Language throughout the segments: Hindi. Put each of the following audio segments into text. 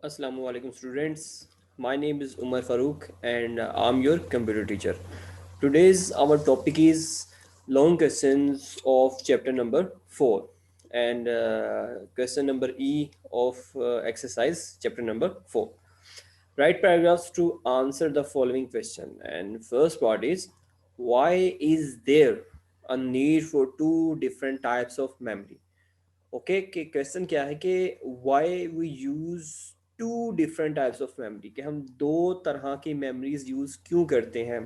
Assalamu alaikum students. My name is Umar Farooq and I'm your computer teacher. Today's our topic is long questions of chapter number 4 and question number E of exercise chapter number 4. Write paragraphs to answer the following question. And first part is, why is there a need for two different types of memory? Okay कि क्वेश्चन क्या है कि why we use two different types of memory, कि हम दो तरह की मेमोरीज यूज क्यों करते हैं।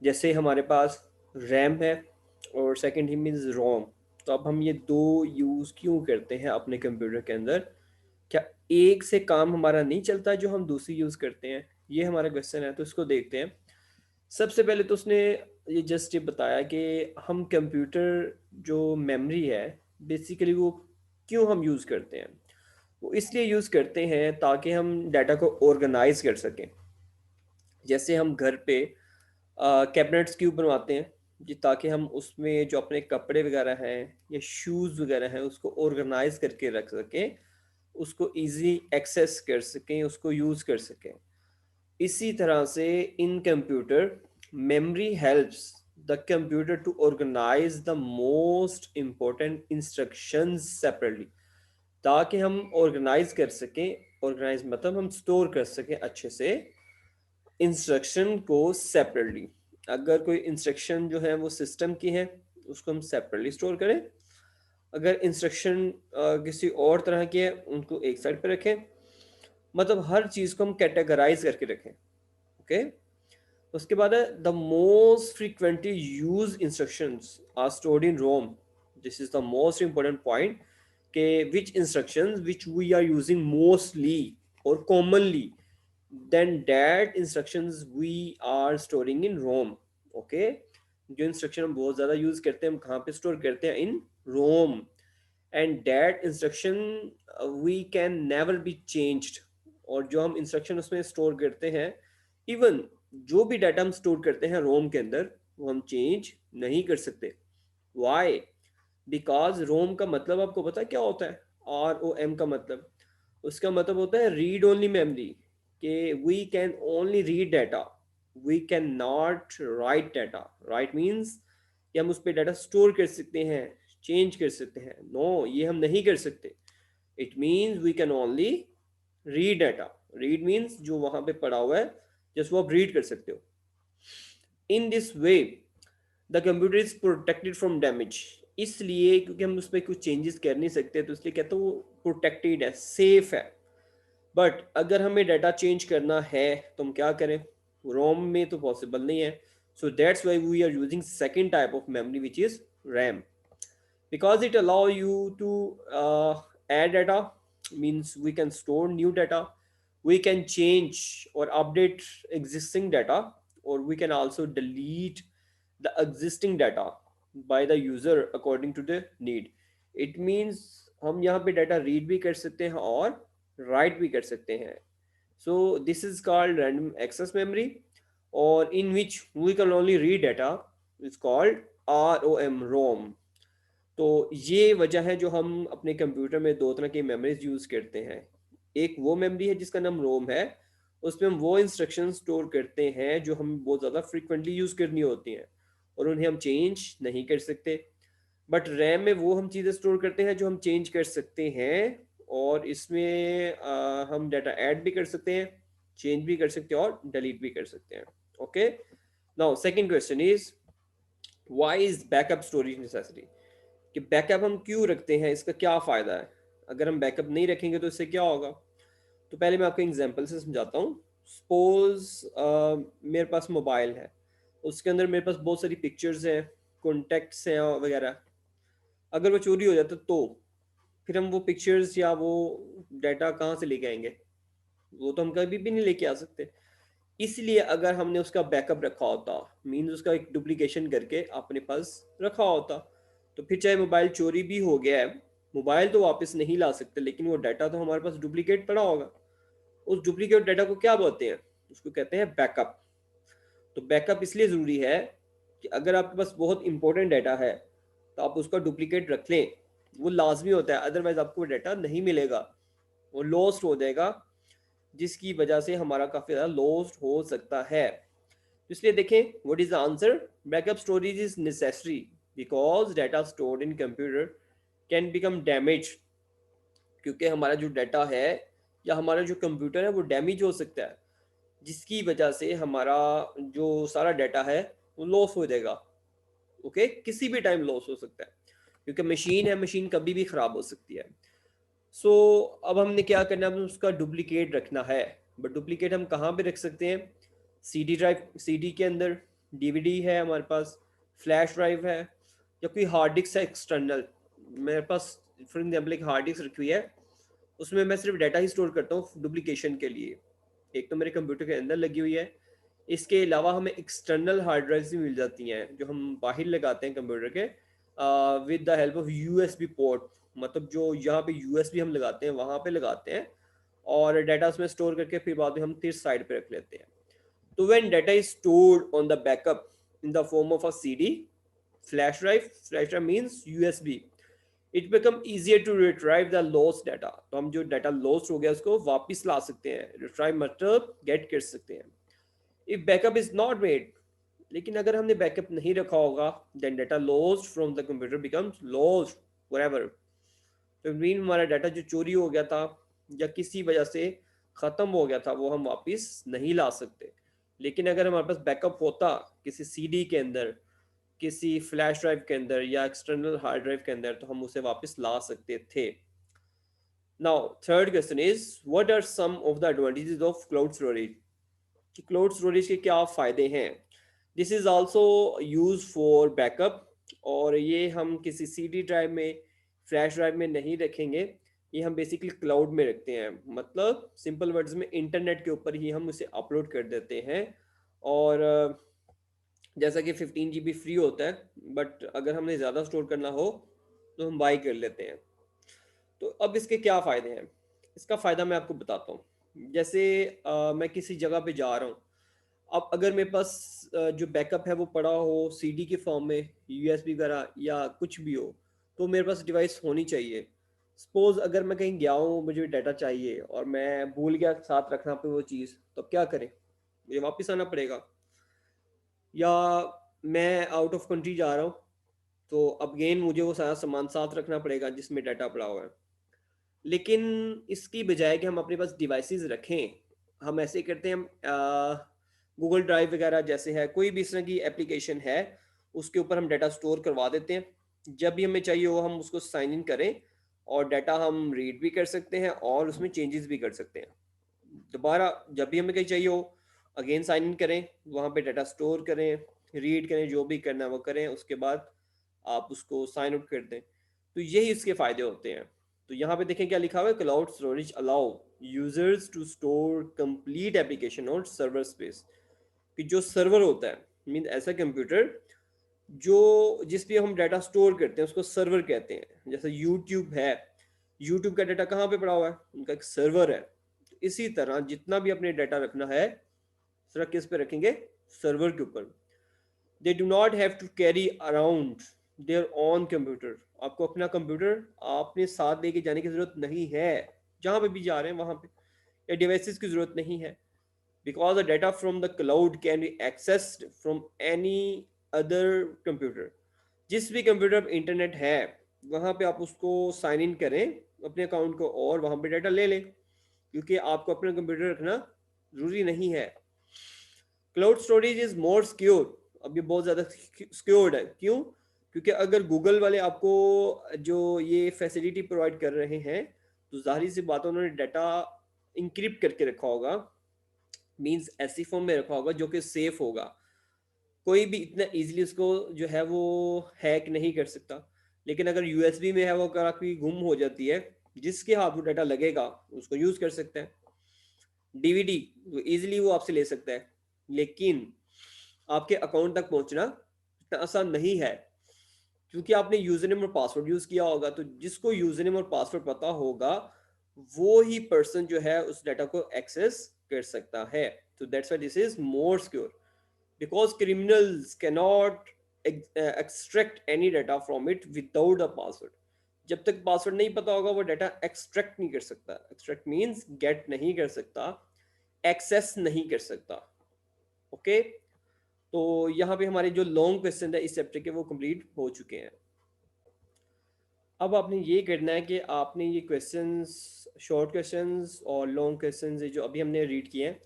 जैसे हमारे पास रैम है और सेकंड ही मीन्स रोम। तो अब हम ये दो यूज क्यों करते हैं अपने कंप्यूटर के अंदर? क्या एक से काम हमारा नहीं चलता जो हम दूसरी यूज करते हैं? ये हमारा क्वेश्चन है, तो इसको देखते हैं। सबसे पहले तो उसने ये जस्ट ये बताया कि हम कंप्यूटर जो मेमोरी है बेसिकली वो क्यों हम यूज़ करते हैं। वो इसलिए यूज़ करते हैं ताकि हम डाटा को ऑर्गेनाइज कर सकें। जैसे हम घर पे कैबिनेट्स क्यों बनवाते हैं जी, ताकि हम उसमें जो अपने कपड़े वगैरह हैं या शूज़ वगैरह हैं उसको ऑर्गेनाइज करके रख सकें, उसको इजी एक्सेस कर सकें, उसको यूज़ कर सकें। इसी तरह से इन computer memory helps the computer to organize the most important instructions separately, ताकि हम ऑर्गेनाइज कर सकें। ऑर्गेनाइज मतलब हम स्टोर कर सकें अच्छे से इंस्ट्रक्शन को सेपरेटली। अगर कोई इंस्ट्रक्शन जो है वो सिस्टम की है उसको हम सेपरेटली स्टोर करें। अगर इंस्ट्रक्शन किसी और तरह की है उनको एक साइड पे रखें। मतलब हर चीज़ को हम कैटेगराइज करके रखें। ओके। उसके बाद है the most frequently use instructions are stored in ROM. This is the most important point के which instructions which we are using mostly और commonly, then that instructions we are storing in ROM. Okay. जो इंस्ट्रक्शन हम बहुत ज़्यादा यूज़ करते हैं हम कहाँ पे स्टोर करते हैं? In ROM. And that instruction we can never be changed. और जो हम इंस्ट्रक्शन उसमें स्टोर करते हैं, इवन जो भी डाटा हम स्टोर करते हैं रोम के अंदर, वो हम चेंज नहीं कर सकते। वाई? बिकॉज रोम का मतलब आपको पता है क्या होता है? ROM का मतलब, उसका मतलब होता है रीड ओनली मेमोरी। कि we can only read data, we can not write data. Write means कि हम उस पर डाटा स्टोर कर सकते हैं, चेंज कर सकते हैं। नो, ये हम नहीं कर सकते। It means we can only read data. Read means जो वहां पे पड़ा हुआ है जस्ट वो आप रीड कर सकते हो। In this way the computer is protected from damage. इसलिए क्योंकि हम उस पर कुछ चेंजेस कर नहीं सकते तो इसलिए कहते हैं वो प्रोटेक्टेड है, सेफ है। बट अगर हमें डाटा चेंज करना है तो हम क्या करें? रोम में तो पॉसिबल नहीं है। So that's why we are using second type of memory which is RAM, because it allow you to add data, means we can store new data, we can change or update existing data, or we can also delete the existing data by the user according to the need. It means हम यहाँ पे डाटा रीड भी कर सकते हैं और राइट भी कर सकते हैं। So this is called random access memory, or in which we can only read data, is called ROM. तो ये वजह है जो हम अपने कंप्यूटर में दो तरह की मेमोरीज यूज़ करते हैं। एक वो मेमोरी है जिसका नाम रोम है, उसमें हम वो इंस्ट्रक्शन स्टोर करते हैं जो हम बहुत ज़्यादा फ्रिक्वेंटली यूज़ करनी होती हैं और उन्हें हम चेंज नहीं कर सकते। बट रैम में वो हम चीज़ें स्टोर करते हैं जो हम चेंज कर सकते हैं, और इसमें हम डाटा ऐड भी कर सकते हैं, चेंज भी कर सकते हैं और डिलीट भी कर सकते हैं। Okay. Now second question is, why is backup storage necessary? कि बैकअप हम क्यों रखते हैं, इसका क्या फ़ायदा है? अगर हम बैकअप नहीं रखेंगे तो इससे क्या होगा? तो पहले मैं आपको एग्जांपल से समझाता हूँ। सपोज मेरे पास मोबाइल है, उसके अंदर मेरे पास बहुत सारी पिक्चर्स हैं, कॉन्टेक्ट्स हैं वगैरह। अगर वो चोरी हो जाता तो फिर हम वो पिक्चर्स या वो डाटा कहाँ से लेके आएंगे? वो तो हम कभी भी नहीं लेके आ सकते। इसलिए अगर हमने उसका बैकअप रखा होता, मीन्स उसका एक डुप्लीकेशन करके अपने पास रखा होता, तो फिर चाहे मोबाइल चोरी भी हो गया है, मोबाइल तो वापस नहीं ला सकते लेकिन वो डाटा तो हमारे पास डुप्लीकेट पड़ा होगा। उस डुप्लीकेट डाटा को क्या बोलते हैं? उसको कहते हैं बैकअप। तो बैकअप इसलिए ज़रूरी है कि अगर आपके पास बहुत इंपॉर्टेंट डाटा है तो आप उसका डुप्लीकेट रख लें, वो लाजमी होता है, अदरवाइज आपको डाटा नहीं मिलेगा। वो लॉस्ट हो जाएगा, जिसकी वजह से हमारा काफ़ी ज़्यादा लॉस्ट हो सकता है। तो इसलिए देखें, what is the answer? Backup storage is necessary because data stored in computer can become damage, क्योंकि हमारा जो डाटा है या हमारा जो कंप्यूटर है वो डैमेज हो सकता है, जिसकी वजह से हमारा जो सारा डाटा है वो लॉस हो जाएगा। ओके, किसी भी टाइम लॉस हो सकता है, क्योंकि मशीन है, मशीन कभी भी ख़राब हो सकती है। सो अब हमने क्या करना है, हमें उसका डुप्लीकेट रखना है। बट डुप्लीकेट हम कहाँ पे रख सकते हैं? सीडी ड्राइव, सीडी के अंदर, डीवीडी है हमारे पास, फ्लैश ड्राइव है, या कोई हार्ड डिस्क है एक्सटर्नल। मेरे पास फॉर एग्जाम्पल एक हार्ड डिस्क रखी हुई है, उसमें मैं सिर्फ डाटा ही स्टोर करता हूँ डुप्लीकेशन के लिए। एक तो मेरे कंप्यूटर के अंदर लगी हुई है, इसके अलावा हमें एक्सटर्नल हार्ड ड्राइव्स भी मिल जाती हैं जो हम बाहर लगाते हैं कंप्यूटर के, with the help of USB port. मतलब जो यहाँ पे यूएसबी हम लगाते हैं वहाँ पे लगाते हैं, और डाटा उसमें स्टोर करके फिर बाद में हम फिर साइड पे रख लेते हैं। तो when data is stored on the backup in the form of a CD, flash drive means USB, it become easier to retrieve the lost data. तो हम जो डाटा लॉस्ट हो गया उसको वापस ला सकते हैं, रिट्राइव मतलब गेट कर सकते हैं। If backup is not made, लेकिन अगर हमने बैकअप नहीं रखा होगा, then data lost from the computer becomes lost forever. तो मीन हमारा डाटा जो चोरी हो गया था या किसी वजह से ख़त्म हो गया था वो हम वापस नहीं ला सकते। लेकिन अगर हमारे पास बैकअप होता किसी सीडी के अंदर, किसी फ्लैश ड्राइव के अंदर या एक्सटर्नल हार्ड ड्राइव के अंदर, तो हम उसे वापस ला सकते थे। Now third question is, what are some of the advantages of cloud storage? कि क्लाउड स्टोरेज के क्या फ़ायदे हैं? This is also use for backup, और ये हम किसी सीडी ड्राइव में, फ्लैश ड्राइव में नहीं रखेंगे, ये हम बेसिकली क्लाउड में रखते हैं। मतलब सिंपल वर्ड्स में इंटरनेट के ऊपर ही हम उसे अपलोड कर देते हैं। और जैसा कि 15 GB फ्री होता है, बट अगर हमने ज़्यादा स्टोर करना हो तो हम बाई कर लेते हैं। तो अब इसके क्या फ़ायदे हैं? इसका फ़ायदा मैं आपको बताता हूँ। जैसे मैं किसी जगह पे जा रहा हूँ, अब अगर मेरे पास जो बैकअप है वो पड़ा हो सीडी के फॉर्म में, यूएसबी वगैरह या कुछ भी हो, तो मेरे पास डिवाइस होनी चाहिए। सपोज अगर मैं कहीं गया हूँ, मुझे डाटा चाहिए और मैं भूल गया साथ रखना पे वो चीज़, तो अब क्या करें? मुझे वापस आना पड़ेगा। या मैं आउट ऑफ कंट्री जा रहा हूँ, तो अगेन मुझे वो सारा सामान साथ रखना पड़ेगा जिसमें डाटा पड़ा हुआ है। लेकिन इसकी बजाय कि हम अपने पास डिवाइसेस रखें, हम ऐसे करते हैं, हम गूगल ड्राइव वगैरह जैसे है, कोई भी इस तरह की एप्लीकेशन है, उसके ऊपर हम डाटा स्टोर करवा देते हैं। जब भी हमें चाहिए हो हम उसको साइन इन करें, और डाटा हम रीड भी कर सकते हैं और उसमें चेंजेस भी कर सकते हैं। दोबारा जब भी हमें कहीं चाहिए हो, अगेन साइन इन करें, वहाँ पे डाटा स्टोर करें, रीड करें, जो भी करना है वो करें, उसके बाद आप उसको साइन आउट कर दें। तो यही इसके फ़ायदे होते हैं। तो यहाँ पे देखें क्या लिखा हुआ है, cloud storage allow users to store complete application और सर्वर स्पेस। कि जो सर्वर होता है, मीन ऐसा कंप्यूटर जो जिस पे हम डाटा स्टोर करते हैं उसको सर्वर कहते हैं। जैसे यूट्यूब है, यूट्यूब का डाटा कहाँ पे पड़ा हुआ है? उनका एक सर्वर है। तो इसी तरह जितना भी अपने डाटा रखना है, सिर्फ किस पे रखेंगे? सर्वर के ऊपर। They do not have to carry around their own computer. आपको अपना कंप्यूटर आपने साथ लेके जाने की जरूरत नहीं है, जहाँ पे भी जा रहे हैं वहाँ पे, या डिवाइसेस की जरूरत नहीं है। Because the data from the cloud can be accessed from any other computer. जिस भी कंप्यूटर पर इंटरनेट है वहाँ पे आप उसको साइन इन करें अपने अकाउंट को, और वहाँ पे डाटा ले लें, क्योंकि आपको अपना कंप्यूटर रखना ज़रूरी नहीं है। Cloud storage is more secure. अब ये बहुत ज़्यादा सिक्योर्ड है। क्यों? क्योंकि अगर गूगल वाले आपको जो ये फैसिलिटी प्रोवाइड कर रहे हैं, तो जाहिर सी बात है उन्होंने डाटा इंक्रिप्ट करके रखा होगा, मींस ऐसी फॉर्म में रखा होगा जो कि सेफ होगा। कोई भी इतना इजीली उसको जो है वो हैक नहीं कर सकता। लेकिन अगर यूएसबी में है, वो अगर आपकी गुम हो जाती है, जिसके हाथ वो डाटा लगेगा उसको यूज़ कर सकते हैं। डीवीडी इजीली वो आपसे ले सकता है, लेकिन आपके अकाउंट तक पहुंचना इतना आसान नहीं है, क्योंकि आपने यूजर नेम और पासवर्ड यूज किया होगा। तो जिसको यूजर नेम और पासवर्ड पता होगा, वो ही पर्सन जो है उस डाटा को एक्सेस कर सकता है। तो that's why this is more secure, because criminals cannot extract any data from it without a password. जब तक पासवर्ड नहीं पता होगा वो डाटा एक्सट्रैक्ट नहीं कर सकता। एक्सट्रैक्ट मीन्स गेट नहीं कर सकता, एक्सेस नहीं कर सकता। ओके, तो यहाँ पे हमारे जो लॉन्ग क्वेश्चन है इस चैप्टर के वो कंप्लीट हो चुके हैं। अब आपने ये करना है कि आपने ये क्वेश्चंस, शॉर्ट क्वेश्चंस और लॉन्ग क्वेश्चंस जो अभी हमने रीड किए हैं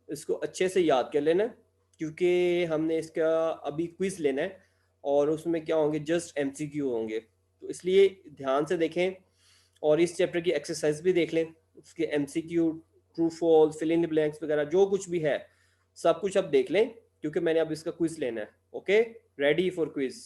इसको अच्छे से याद कर लेना है, क्योंकि हमने इसका अभी क्विज लेना है और उसमें क्या होंगे, जस्ट एमसीक्यू होंगे। तो इसलिए ध्यान से देखें और इस चैप्टर की एक्सरसाइज भी देख लें, उसके MCQ, true false, fill in the blanks वगैरह जो कुछ भी है सब कुछ अब देख लें, क्योंकि मैंने अब इसका क्विज लेना है। Okay, ready for quiz?